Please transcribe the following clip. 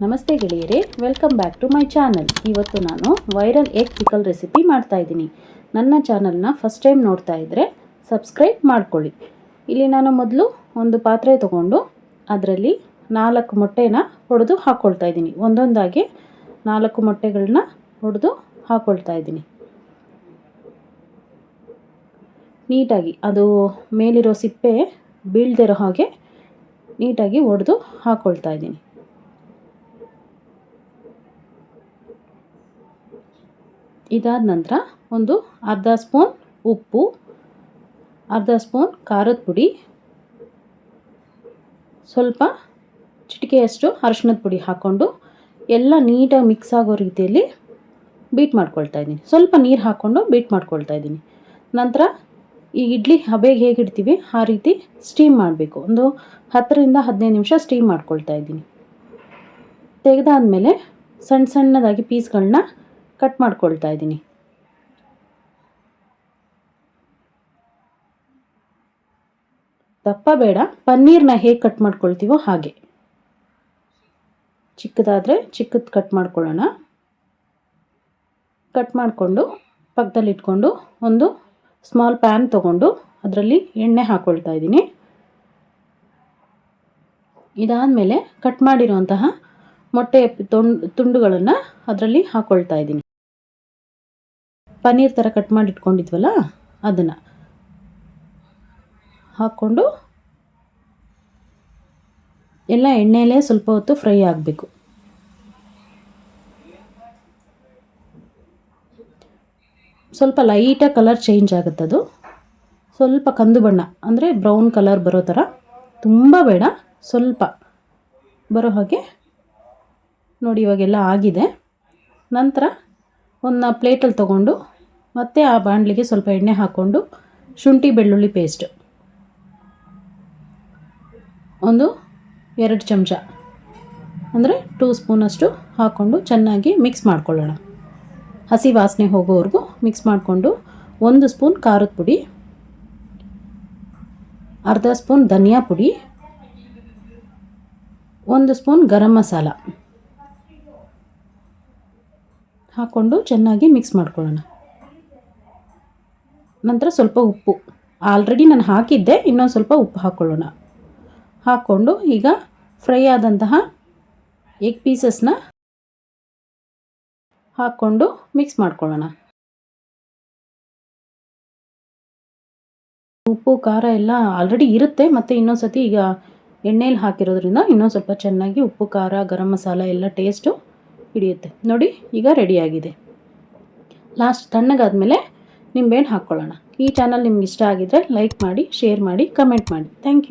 ನಮಸ್ತೆ ಗೆಳೆಯರೇ, welcome back to my channel. ಇವತ್ತು ನಾನು ವೈರಲ್ ಎಗ್ ಪಿಕಲ್ ರೆಸಿಪಿ ಮಾಡ್ತಾ ಇದ್ದೀನಿ. ನನ್ನ ಚಾನಲ್ನ ಫಸ್ಟ್ ಟೈಮ್ ನೋಡ್ತಾ ಇದ್ದರೆ ಸಬ್ಸ್ಕ್ರೈಬ್ ಮಾಡ್ಕೊಳ್ಳಿ. ಇಲ್ಲಿ ನಾನು ಮೊದಲು ಒಂದು ಪಾತ್ರೆ ತಗೊಂಡು ಅದರಲ್ಲಿ 4 ಮೊಟ್ಟೆನ ಹೊಡೆದು ಹಾಕ್ಕೊಳ್ತಾ ಇದ್ದೀನಿ. ಒಂದೊಂದಾಗಿ 4 ಮೊಟ್ಟೆಗಳನ್ನ ಹೊಡೆದು ಹಾಕ್ಕೊಳ್ತಾ ಇದ್ದೀನಿ. ನೀಟಾಗಿ ಅದು ಮೇಲಿರೋ ಸಿಪ್ಪೆ ಬೀಳ್ದಿರೋ ಹಾಗೆ ನೀಟಾಗಿ ಹೊಡೆದು ಹಾಕ್ಕೊಳ್ತಾ ಇದ್ದೀನಿ. ಇದಾದ ನಂತರ ಒಂದು ಅರ್ಧ ಸ್ಪೂನ್ ಉಪ್ಪು, ಅರ್ಧ ಸ್ಪೂನ್ ಖಾರದ ಪುಡಿ, ಸ್ವಲ್ಪ ಚಿಟಿಕೆಯಷ್ಟು ಅರಿಶಿಣದ ಪುಡಿ ಹಾಕ್ಕೊಂಡು ಎಲ್ಲ ನೀಟಾಗಿ ಮಿಕ್ಸ್ ಆಗೋ ರೀತಿಯಲ್ಲಿ ಬೀಟ್ ಮಾಡ್ಕೊಳ್ತಾ ಇದ್ದೀನಿ. ಸ್ವಲ್ಪ ನೀರು ಹಾಕ್ಕೊಂಡು ಬೀಟ್ ಮಾಡ್ಕೊಳ್ತಾ ಇದ್ದೀನಿ. ನಂತರ ಈ ಇಡ್ಲಿ ಹಬೆಗೆ ಹೇಗೆ ಇಡ್ತೀವಿ ಆ ರೀತಿ ಸ್ಟೀಮ್ ಮಾಡಬೇಕು. ಒಂದು 10ರಿಂದ 15 ನಿಮಿಷ ಸ್ಟೀಮ್ ಮಾಡ್ಕೊಳ್ತಾ ಇದ್ದೀನಿ. ತೆಗೆದಾದ್ಮೇಲೆ ಸಣ್ಣ ಸಣ್ಣದಾಗಿ ಪೀಸ್ಗಳನ್ನ ಕಟ್ ಮಾಡ್ಕೊಳ್ತಾ ಇದ್ದೀನಿ. ದಪ್ಪ ಬೇಡ, ಪನ್ನೀರ್ನ ಹೇಗೆ ಕಟ್ ಮಾಡ್ಕೊಳ್ತೀವೋ ಹಾಗೆ. ಚಿಕ್ಕದಾದರೆ ಚಿಕ್ಕದು ಕಟ್ ಮಾಡ್ಕೊಳ್ಳೋಣ. ಕಟ್ ಮಾಡಿಕೊಂಡು ಪಕ್ಕದಲ್ಲಿ ಇಟ್ಕೊಂಡು ಒಂದು ಸ್ಮಾಲ್ ಪ್ಯಾನ್ ತೊಗೊಂಡು ಅದರಲ್ಲಿ ಎಣ್ಣೆ ಹಾಕ್ಕೊಳ್ತಾ ಇದ್ದೀನಿ. ಇದಾದಮೇಲೆ ಕಟ್ ಮಾಡಿರುವಂತಹ ಮೊಟ್ಟೆ ತುಂಡುಗಳನ್ನು ಅದರಲ್ಲಿ ಹಾಕ್ಕೊಳ್ತಾ ಇದ್ದೀನಿ. ಪನ್ನೀರ್ ಥರ ಕಟ್ ಮಾಡಿ ಇಟ್ಕೊಂಡಿದ್ವಲ್ಲ ಅದನ್ನು ಹಾಕ್ಕೊಂಡು ಎಲ್ಲ ಎಣ್ಣೆಯಲ್ಲೇ ಸ್ವಲ್ಪ ಹೊತ್ತು ಫ್ರೈ ಆಗಬೇಕು. ಸ್ವಲ್ಪ ಲೈಟಾಗಿ ಕಲರ್ ಚೇಂಜ್ ಆಗುತ್ತದು. ಸ್ವಲ್ಪ ಕಂದು ಬಣ್ಣ ಅಂದರೆ ಬ್ರೌನ್ ಕಲರ್ ಬರೋ ಥರ, ತುಂಬ ಬೇಡ, ಸ್ವಲ್ಪ ಬರೋ ಹಾಗೆ ನೋಡಿ. ಇವಾಗೆಲ್ಲ ಆಗಿದೆ. ನಂತರ ಒಂದು ಪ್ಲೇಟಲ್ಲಿ ತೊಗೊಂಡು ಮತ್ತೆ ಆ ಬಾಣಲಿಗೆ ಸ್ವಲ್ಪ ಎಣ್ಣೆ ಹಾಕ್ಕೊಂಡು ಶುಂಠಿ ಬೆಳ್ಳುಳ್ಳಿ ಪೇಸ್ಟ್ ಒಂದು 2 ಚಮಚ ಅಂದರೆ 2 ಸ್ಪೂನಷ್ಟು ಹಾಕ್ಕೊಂಡು ಚೆನ್ನಾಗಿ ಮಿಕ್ಸ್ ಮಾಡ್ಕೊಳ್ಳೋಣ. ಹಸಿ ವಾಸನೆ ಹೋಗೋವರೆಗೂ ಮಿಕ್ಸ್ ಮಾಡಿಕೊಂಡು 1 ಸ್ಪೂನ್ ಖಾರದ ಪುಡಿ, ಅರ್ಧ ಸ್ಪೂನ್ ಧನಿಯಾ ಪುಡಿ, 1 ಸ್ಪೂನ್ ಗರಂ ಮಸಾಲ ಹಾಕ್ಕೊಂಡು ಚೆನ್ನಾಗಿ ಮಿಕ್ಸ್ ಮಾಡ್ಕೊಳ್ಳೋಣ. ನಂತರ ಸ್ವಲ್ಪ ಉಪ್ಪು, ಆಲ್ರೆಡಿ ನಾನು ಹಾಕಿದ್ದೆ, ಇನ್ನೊಂದು ಸ್ವಲ್ಪ ಉಪ್ಪು ಹಾಕ್ಕೊಳ್ಳೋಣ. ಹಾಕ್ಕೊಂಡು ಈಗ ಫ್ರೈ ಆದಂತಹ ಎಗ್ ಪೀಸಸ್ನ ಹಾಕ್ಕೊಂಡು ಮಿಕ್ಸ್ ಮಾಡ್ಕೊಳ್ಳೋಣ. ಉಪ್ಪು ಖಾರ ಎಲ್ಲ ಆಲ್ರೆಡಿ ಇರುತ್ತೆ, ಮತ್ತು ಇನ್ನೊಂದು ಸತಿ ಈಗ ಎಣ್ಣೆಯಲ್ಲಿ ಹಾಕಿರೋದ್ರಿಂದ ಇನ್ನೊಂದು ಸ್ವಲ್ಪ ಚೆನ್ನಾಗಿ ಉಪ್ಪು ಖಾರ ಗರಂ ಮಸಾಲ ಎಲ್ಲ ಟೇಸ್ಟು ಹಿಡಿಯುತ್ತೆ. ನೋಡಿ ಈಗ ರೆಡಿಯಾಗಿದೆ. ಲಾಸ್ಟ್ ತಣ್ಣಗಾದ್ಮೇಲೆ ನಿಂಬೆಹಣ್ಣು ಹಾಕ್ಕೊಳ್ಳೋಣ. ಈ ಚಾನಲ್ ನಿಮ್ಗೆ ಇಷ್ಟ ಆಗಿದ್ದರೆ ಲೈಕ್ ಮಾಡಿ, ಶೇರ್ ಮಾಡಿ, ಕಮೆಂಟ್ ಮಾಡಿ. Thank you.